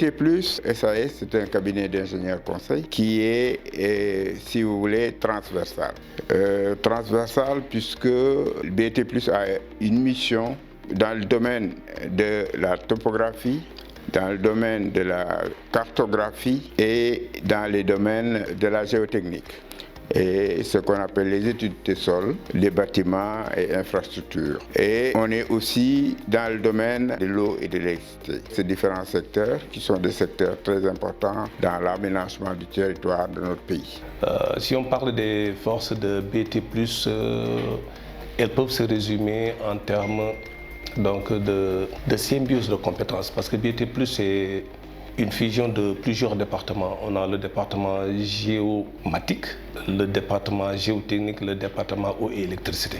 BT+, SAS, c'est un cabinet d'ingénieurs conseil qui est, si vous voulez, transversal. Transversal puisque BT+ a une mission dans le domaine de la topographie, dans le domaine de la cartographie et dans les domaines de la géotechnique. Et ce qu'on appelle les études des sols, les bâtiments et infrastructures. Et on est aussi dans le domaine de l'eau et de l'électricité. Ces différents secteurs qui sont des secteurs très importants dans l'aménagement du territoire de notre pays. Si on parle des forces de BT+, elles peuvent se résumer en termes donc, de symbiose de compétences, parce que BT+, c'est une fusion de plusieurs départements. On a le département géomatique, le département géotechnique, le département eau et électricité.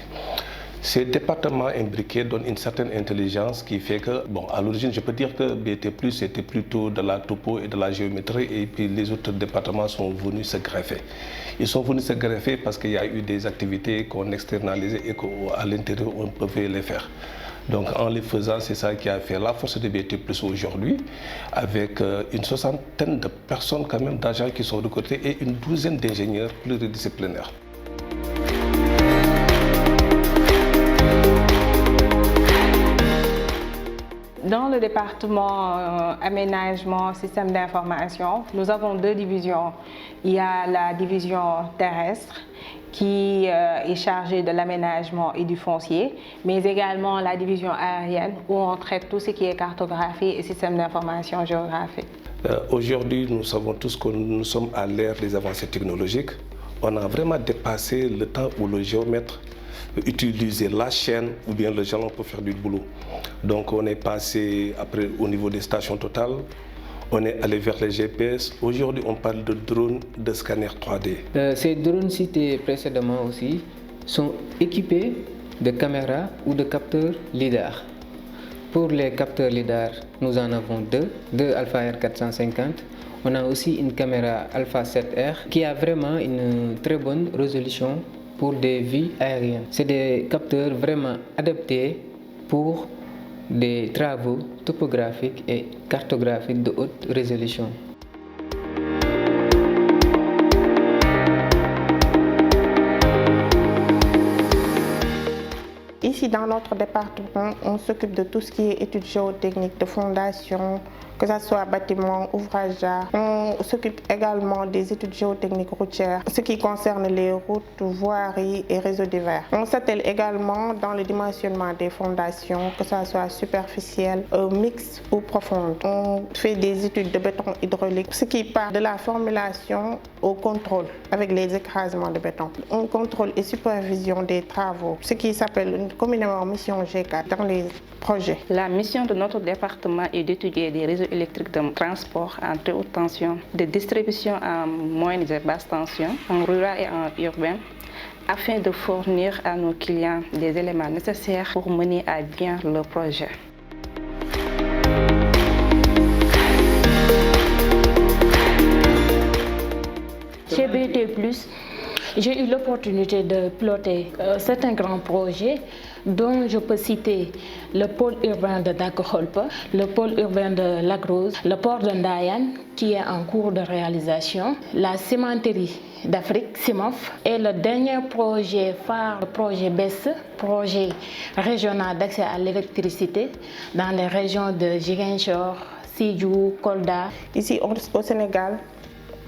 Ces départements imbriqués donnent une certaine intelligence qui fait que, bon, à l'origine, je peux dire que BT+, c'était plutôt de la topo et de la géométrie, et puis les autres départements sont venus se greffer. Ils sont venus se greffer parce qu'il y a eu des activités qu'on externalisait et qu'à l'intérieur, on pouvait les faire. Donc en les faisant, c'est ça qui a fait la force de BT+ aujourd'hui, avec une soixantaine de personnes quand même, d'agents qui sont recrutés et une douzaine d'ingénieurs pluridisciplinaires. Dans le département aménagement, système d'information, nous avons deux divisions. Il y a la division terrestre qui est chargée de l'aménagement et du foncier, mais également la division aérienne où on traite tout ce qui est cartographie et système d'information géographique. Aujourd'hui, nous savons tous que nous sommes à l'ère des avancées technologiques. On a vraiment dépassé le temps où le géomètre utiliser la chaîne ou bien le jalon pour faire du boulot. Donc on est passé après au niveau des stations totales, on est allé vers les GPS. Aujourd'hui on parle de drones, de scanners 3D. Ces drones cités précédemment aussi sont équipés de caméras ou de capteurs LIDAR. Pour les capteurs LIDAR, nous en avons deux Alpha R 450. On a aussi une caméra Alpha 7R qui a vraiment une très bonne résolution pour des vues aériennes. C'est des capteurs vraiment adaptés pour des travaux topographiques et cartographiques de haute résolution. Ici, dans notre département, on s'occupe de tout ce qui est études géotechniques, de fondation, que ce soit bâtiment, ouvrage d'art. On s'occupe également des études géotechniques routières, ce qui concerne les routes, voiries et réseaux divers. On s'attelle également dans le dimensionnement des fondations, que ce soit superficielle, mixte ou profonde. On fait des études de béton hydraulique, ce qui part de la formulation au contrôle avec les écrasements de béton. On contrôle et supervision des travaux, ce qui s'appelle communément mission G4 dans les projets. La mission de notre département est d'étudier des réseaux électriques de transport en très haute tension, de distribution en moyenne et basse tension, en rural et en urbain, afin de fournir à nos clients des éléments nécessaires pour mener à bien le projet. Chez BT+, j'ai eu l'opportunité de piloter certains grands projets dont je peux citer le pôle urbain de Daguerre, le pôle urbain de Lac Rose, le port de Ndayane qui est en cours de réalisation, la cimenterie d'Afrique, CIMOF, et le dernier projet phare, le projet BES, projet régional d'accès à l'électricité dans les régions de Ziguinchor, Sédhiou, Kolda. Ici au Sénégal,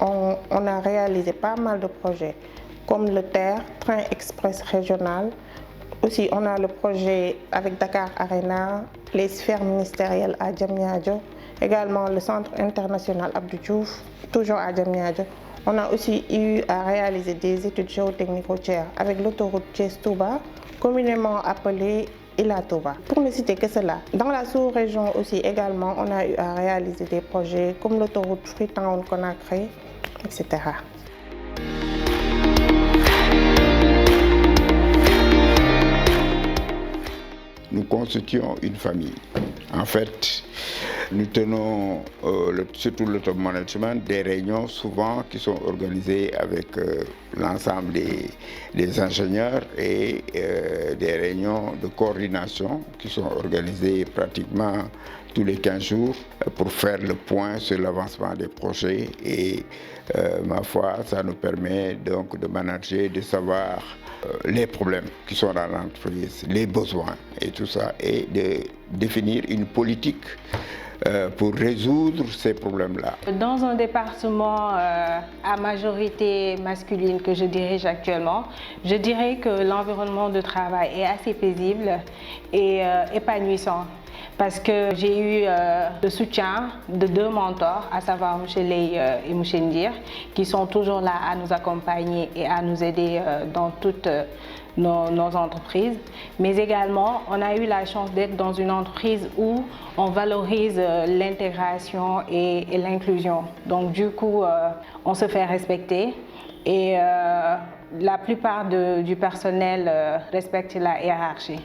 on a réalisé pas mal de projets comme le TER, train express régional. Aussi, on a le projet avec Dakar Arena, les sphères ministérielles à Diamniadio, également le centre international Abdou Diouf, toujours à Diamniadio. On a aussi eu à réaliser des études géotechniques routières avec l'autoroute Thiès-Touba, communément appelée Ila Touba. Pour ne citer que cela, dans la sous-région aussi également, on a eu à réaliser des projets comme l'autoroute Freetown-Conakry, etc. Nous constituons une famille. En fait, Nous tenons, surtout le top management, des réunions souvent qui sont organisées avec l'ensemble des ingénieurs et des réunions de coordination qui sont organisées pratiquement tous les 15 jours pour faire le point sur l'avancement des projets et ma foi, ça nous permet donc de manager, de savoir les problèmes qui sont dans l'entreprise, les besoins et tout ça, et de définir une politique pour résoudre ces problèmes-là. Dans un département à majorité masculine que je dirige actuellement, je dirais que l'environnement de travail est assez paisible et épanouissant. Parce que j'ai eu le soutien de 2 mentors, à savoir M. Ley et M. Ndir, qui sont toujours là à nous accompagner et à nous aider dans toutes nos entreprises. Mais également, on a eu la chance d'être dans une entreprise où on valorise l'intégration et l'inclusion. Donc du coup, on se fait respecter et la plupart du personnel respecte la hiérarchie.